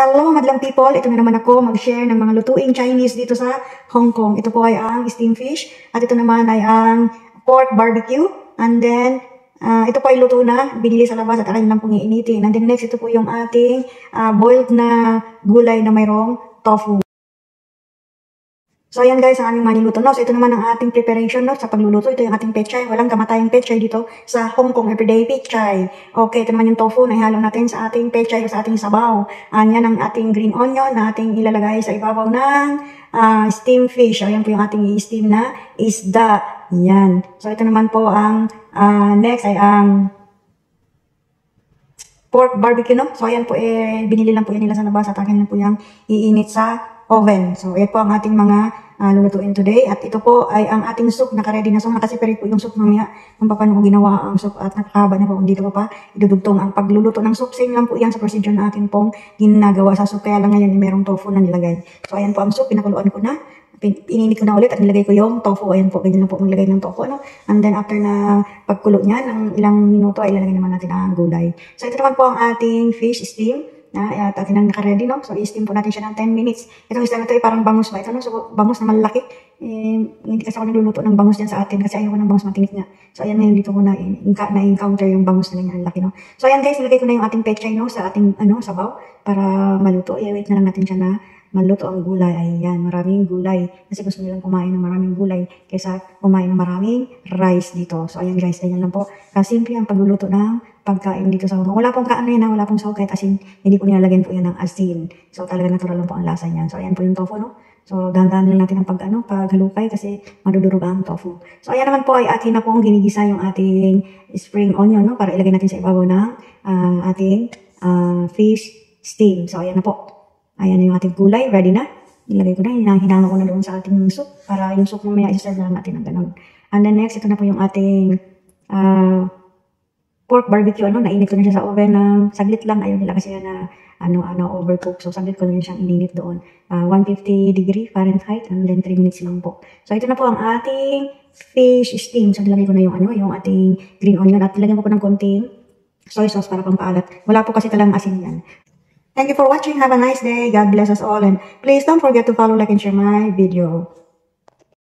Hello madlang people, ito na naman ako mag-share ng mga lutuing Chinese dito sa Hong Kong. Ito po ay ang steamed fish at ito naman ay ang pork barbecue. And then, ito po ay luto na, binili sa labas at akin lang pong iinitin. And then next, ito po yung ating boiled na gulay na mayroong tofu. So ayan guys, ang aming maluluto. No? So ito naman ang ating preparation no? Sa pagluluto. Ito yung ating pechay. Walang kamatayang pechay dito sa Hong Kong everyday pechay. Okay, ito naman yung tofu na ihalo natin sa ating pechay o sa ating sabaw. Yan ang ating green onion na ating ilalagay sa ibabaw ng steamed fish. Ayan po yung ating i-steam na isda. Yan. So ito naman po ang next ay ang pork barbecue. No? So ayan po binili lang po yan nila sa labas at akin lang po yung iinit sa oven. So, ito po ang ating mga lulutuin today. At ito po ay ang ating soup. Naka-ready na. So, nakaseparate po yung soup mamaya kung paano ko ginawa ang soup. At nakahaba na po kung dito ko pa idudugtong ang pagluluto ng soup. Same lang po yan sa procedure na atin pong ginagawa sa soup. Kaya lang ngayon merong tofu na nilagay. So, ayan po ang soup. Pinakuluan ko na. Ininit ko na ulit at nilagay ko yung tofu. Ayan po. Ganyan lang po maglagay ng tofu. Ano? And then, after na pagkulo niya, ng ilang minuto ay ilalagay naman natin ang gulay. So, ito naman po ang ating fish steam. At atin ang naka-ready, no? So, i-steam po natin siya ng 10 minutes. Itong isda na ito ay parang bangus ba? Ito, no? So, bangus na malaki. Hindi kasi ako nagluluto ng bangus dyan sa atin kasi ayaw ko ng bangus matinik niya. So, ayan na yun. Dito ko na-encounter yung bangus na ganyan. Laki, no? So, ayan guys, nilagay ko na yung ating pechay, no? Sa ating, sabaw para maluto. I-wait na lang natin siya na maluto ang gulay. Ayan, maraming gulay. Kasi gusto nilang kumain ng maraming gulay kaysa kumain ng maraming rice dito. So, ayan guys, ganyan lang po. Kasimple ang pagluluto ng pagkain dito sa Hong Kong. Wala pong wala pong saw kahit asin. Hindi po nilalagyan po yan ng asin. So, talaga natural lang po ang lasa niyan. So, ayan po yung tofu, no? So, dahan-dahan lang natin ang paghalukay kasi madudurog ang tofu. So, ayan naman po ay atin na pong ginigisa yung ating spring onion, no? Para ilagay natin sa ibabaw ng ating fish steam. So, ayan na po. Ayan na yung ating gulay. Ready na. Nilagay ko na. Hinalo ko na doon sa ating soup para yung soup mamaya isa-serve na natin ng ganun. And then next, ito na po yung ating pork barbecue. Nainit ko na siya sa oven ng saglit lang. Ayaw nila kasi na overcook. So, saglit ko na siyang ininit doon. 150 degree Fahrenheit and then 3 minutes lang po. So, ito na po ang ating fish steam. So, nilagay ko na yung ating green onion at nilagyan ko po ng konting soy sauce para pampaalat. Wala po kasi talagang asin yan. Thank you for watching. Have a nice day. God bless us all. And please don't forget to follow, like, and share my video.